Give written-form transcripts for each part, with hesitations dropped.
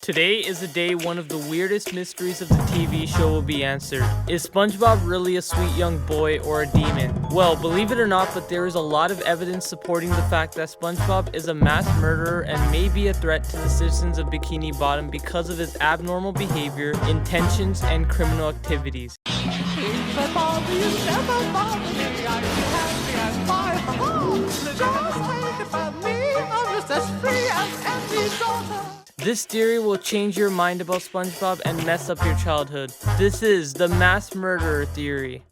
Today is the day one of the weirdest mysteries of the TV show will be answered. Is SpongeBob really a sweet young boy or a demon? Well, believe it or not, but there is a lot of evidence supporting the fact that SpongeBob is a mass murderer and may be a threat to the citizens of Bikini Bottom because of his abnormal behavior, intentions, and criminal activities. This theory will change your mind about SpongeBob and mess up your childhood. This is the mass murderer theory.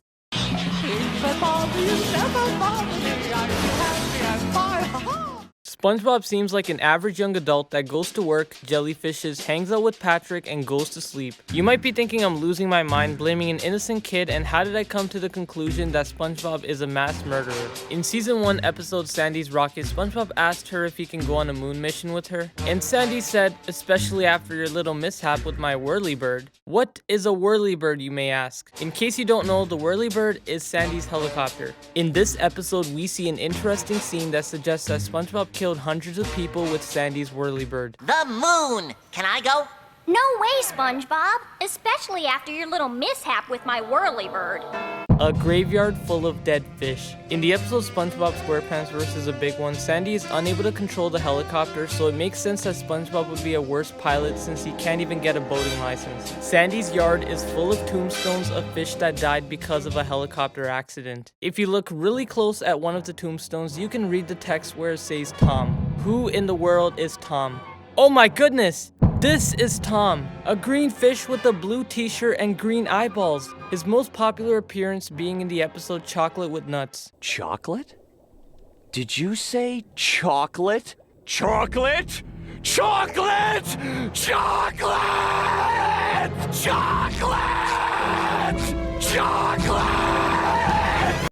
SpongeBob seems like an average young adult that goes to work, jellyfishes, hangs out with Patrick, and goes to sleep. You might be thinking I'm losing my mind blaming an innocent kid, and how did I come to the conclusion that SpongeBob is a mass murderer? In season 1 episode Sandy's Rocket, SpongeBob asked her if he can go on a moon mission with her, and Sandy said, especially after your little mishap with my Whirly-Bird. What is a Whirly-Bird, you may ask? In case you don't know, the Whirly-Bird is Sandy's helicopter. In this episode, we see an interesting scene that suggests that SpongeBob killed hundreds of people with Sandy's Whirly-Bird. The moon! Can I go? No way, SpongeBob! Especially after your little mishap with my Whirly-Bird. A graveyard full of dead fish. In the episode SpongeBob Squarepants versus a Big One, Sandy is unable to control the helicopter, so it makes sense that SpongeBob would be a worse pilot since he can't even get a boating license. Sandy's yard is full of tombstones of fish that died because of a helicopter accident. If you look really close at one of the tombstones, you can read the text where it says Tom. Who in the world is Tom? Oh my goodness! This is Tom, a green fish with a blue t-shirt and green eyeballs. His most popular appearance being in the episode Chocolate with Nuts. Chocolate? Did you say chocolate? Chocolate? Chocolate! Chocolate! Chocolate! Chocolate!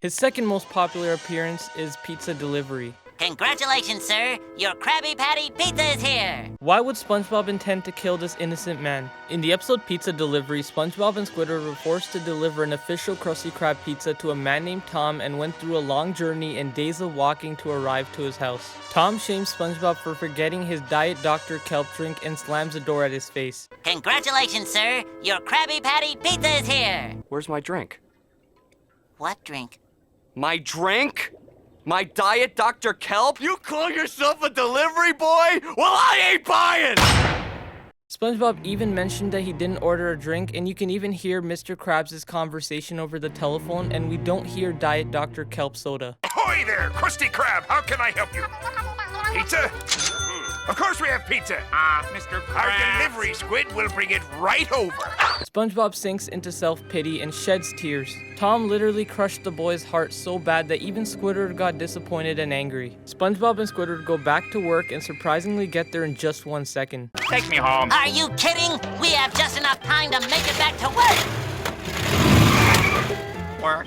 His second most popular appearance is Pizza Delivery. Congratulations, sir. Your Krabby Patty pizza is here. Why would SpongeBob intend to kill this innocent man? In the episode Pizza Delivery, SpongeBob and Squidward were forced to deliver an official Krusty Krab pizza to a man named Tom and went through a long journey and days of walking to arrive to his house. Tom shames SpongeBob for forgetting his Diet Dr. Kelp drink and slams the door at his face. Congratulations, sir. Your Krabby Patty pizza is here. Where's my drink? What drink? My drink? My Diet Dr. Kelp? You call yourself a delivery boy? Well, I ain't buying! SpongeBob even mentioned that he didn't order a drink, and you can even hear Mr. Krabs' conversation over the telephone, and we don't hear Diet Dr. Kelp soda. Ahoy there, Krusty Krab! How can I help you? Pizza? Of course we have pizza! Mr. Krabs. Our delivery squid will bring it right over. SpongeBob sinks into self-pity and sheds tears. Tom literally crushed the boy's heart so bad that even Squidward got disappointed and angry. SpongeBob and Squidward go back to work and surprisingly get there in just 1 second. Take me home. Are you kidding? We have just enough time to make it back to work. Work.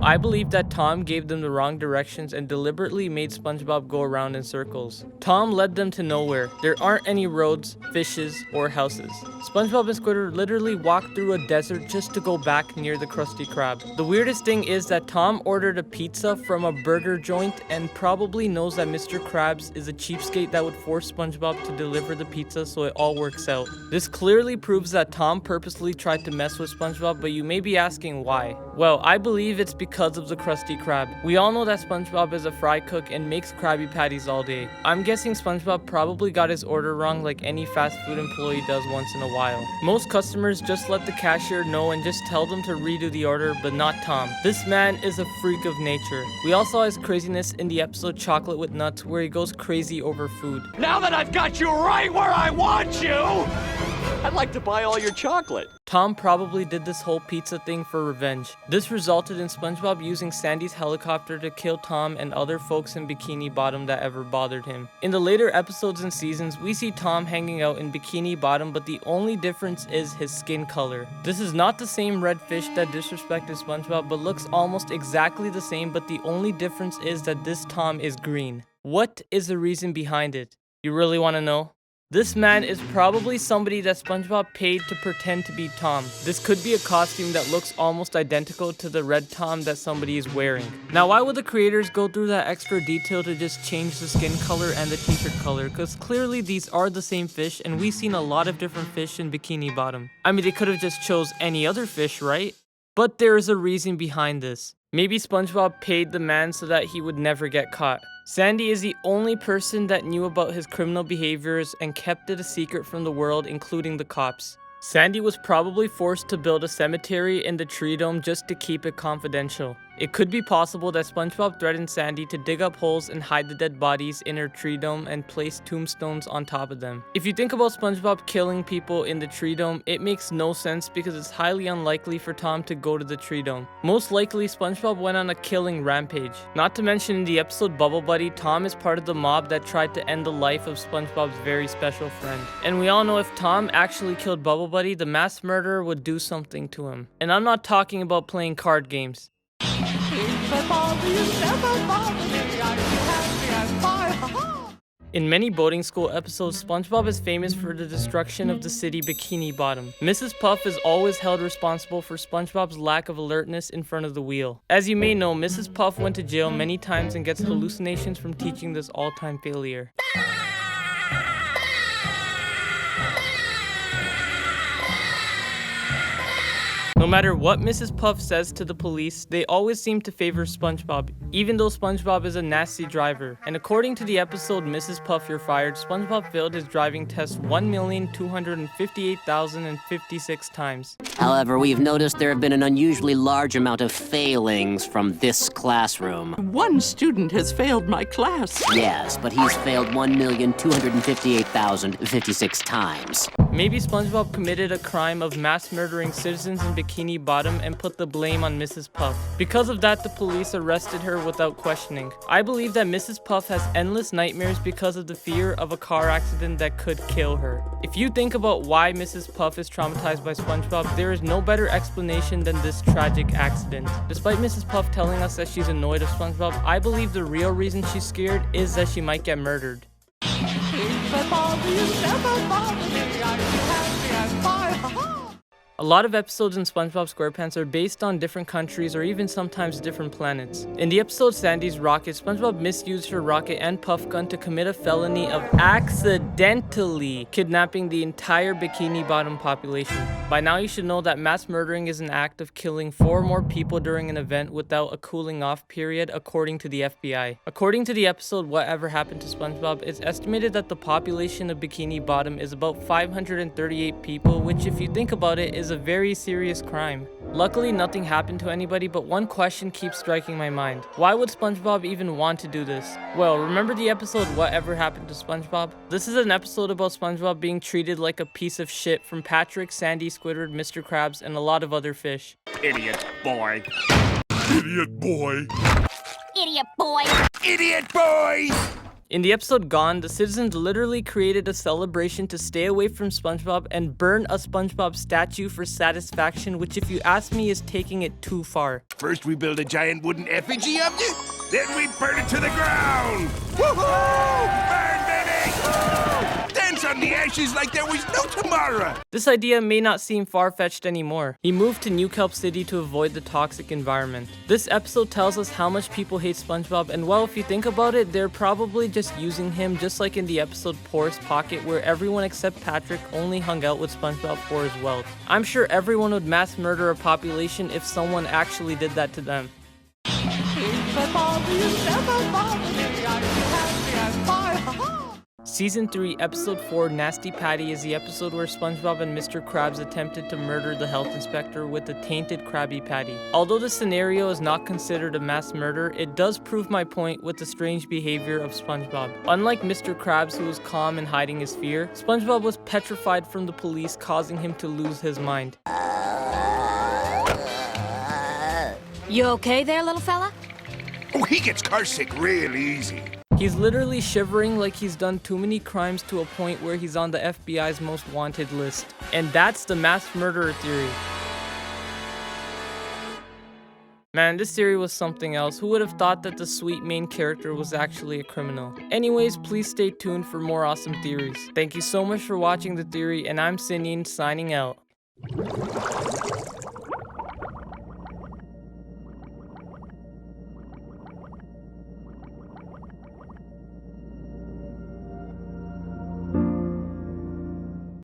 I believe that Tom gave them the wrong directions and deliberately made SpongeBob go around in circles. Tom led them to nowhere. There aren't any roads, fishes, or houses. SpongeBob and Squidward literally walked through a desert just to go back near the Krusty Krab. The weirdest thing is that Tom ordered a pizza from a burger joint and probably knows that Mr. Krabs is a cheapskate that would force SpongeBob to deliver the pizza, so it all works out. This clearly proves that Tom purposely tried to mess with SpongeBob, but you may be asking why. Well, I believe it's because of the Krusty Krab. We all know that SpongeBob is a fry cook and makes Krabby Patties all day. I'm guessing SpongeBob probably got his order wrong like any fast food employee does once in a while. Most customers just let the cashier know and just tell them to redo the order, but not Tom. This man is a freak of nature. We also saw his craziness in the episode Chocolate with Nuts, where he goes crazy over food. Now that I've got you right where I want you, I'd like to buy all your chocolate. Tom probably did this whole pizza thing for revenge. This resulted in SpongeBob using Sandy's helicopter to kill Tom and other folks in Bikini Bottom that ever bothered him. In the later episodes and seasons, we see Tom hanging out in Bikini Bottom, but the only difference is his skin color. This is not the same red fish that disrespected SpongeBob, but looks almost exactly the same, but the only difference is that this Tom is green. What is the reason behind it? You really want to know? This man is probably somebody that SpongeBob paid to pretend to be Tom. This could be a costume that looks almost identical to the red Tom that somebody is wearing. Now, why would the creators go through that extra detail to just change the skin color and the t-shirt color? Because clearly these are the same fish, and we've seen a lot of different fish in Bikini Bottom. I mean, they could have just chose any other fish, right? But there is a reason behind this. Maybe SpongeBob paid the man so that he would never get caught. Sandy is the only person that knew about his criminal behaviors and kept it a secret from the world, including the cops. Sandy was probably forced to build a cemetery in the tree dome just to keep it confidential. It could be possible that SpongeBob threatened Sandy to dig up holes and hide the dead bodies in her tree dome and place tombstones on top of them. If you think about SpongeBob killing people in the tree dome, it makes no sense because it's highly unlikely for Tom to go to the tree dome. Most likely, SpongeBob went on a killing rampage. Not to mention in the episode Bubble Buddy, Tom is part of the mob that tried to end the life of SpongeBob's very special friend. And we all know if Tom actually killed Bubble Buddy, the mass murderer would do something to him. And I'm not talking about playing card games. In many boating school episodes, SpongeBob is famous for the destruction of the city Bikini Bottom. Mrs. Puff is always held responsible for SpongeBob's lack of alertness in front of the wheel. As you may know, Mrs. Puff went to jail many times and gets hallucinations from teaching this all-time failure. No matter what Mrs. Puff says to the police, they always seem to favor SpongeBob, even though SpongeBob is a nasty driver. And according to the episode Mrs. Puff, You're Fired, SpongeBob failed his driving test 1,258,056 times. However, we've noticed there have been an unusually large amount of failings from this classroom. One student has failed my class. Yes, but he's failed 1,258,056 times. Maybe SpongeBob committed a crime of mass murdering citizens in Bikini Bottom and put the blame on Mrs. Puff. Because of that, the police arrested her without questioning. I believe that Mrs. Puff has endless nightmares because of the fear of a car accident that could kill her. If you think about why Mrs. Puff is traumatized by SpongeBob, there is no better explanation than this tragic accident. Despite Mrs. Puff telling us that she's annoyed of SpongeBob, I believe the real reason she's scared is that she might get murdered. A lot of episodes in Spongebob Squarepants are based on different countries or even sometimes different planets. In the episode Sandy's Rocket, SpongeBob misused her rocket and puff gun to commit a felony of accidentally kidnapping the entire Bikini Bottom population. By now you should know that mass murdering is an act of killing 4 more people during an event without a cooling off period, according to the FBI. According to the episode Whatever Happened to SpongeBob, it's estimated that the population of Bikini Bottom is about 538 people, which if you think about it is a very serious crime. Luckily, nothing happened to anybody, but one question keeps striking my mind. Why would SpongeBob even want to do this? Well, remember the episode Whatever Happened to SpongeBob? This is an episode about SpongeBob being treated like a piece of shit from Patrick, Sandy, Squidward, Mr. Krabs, and a lot of other fish. Idiot boy. Idiot boy. Idiot boy. Idiot boy! In the episode Gone, the citizens literally created a celebration to stay away from SpongeBob and burn a SpongeBob statue for satisfaction, which if you ask me is taking it too far. First we build a giant wooden effigy of you, then we burn it to the ground! Woohoo! Burn, baby! Woo! Dance on the ashes like there was no tomorrow! This idea may not seem far-fetched anymore. He moved to New Kelp City to avoid the toxic environment. This episode tells us how much people hate SpongeBob, and well, if you think about it, they're probably just using him, just like in the episode Porous Pocket, where everyone except Patrick only hung out with SpongeBob for his wealth. I'm sure everyone would mass murder a population if someone actually did that to them. Season 3, Episode 4, Nasty Patty is the episode where SpongeBob and Mr. Krabs attempted to murder the health inspector with a tainted Krabby Patty. Although this scenario is not considered a mass murder, it does prove my point with the strange behavior of SpongeBob. Unlike Mr. Krabs, who was calm and hiding his fear, SpongeBob was petrified from the police, causing him to lose his mind. You okay there, little fella? Oh, he gets carsick real easy. He's literally shivering like he's done too many crimes to a point where he's on the FBI's most wanted list. And that's the mass murderer theory. Man, this theory was something else. Who would have thought that the sweet main character was actually a criminal? Anyways, please stay tuned for more awesome theories. Thank you so much for watching the theory, and I'm Sinian signing out.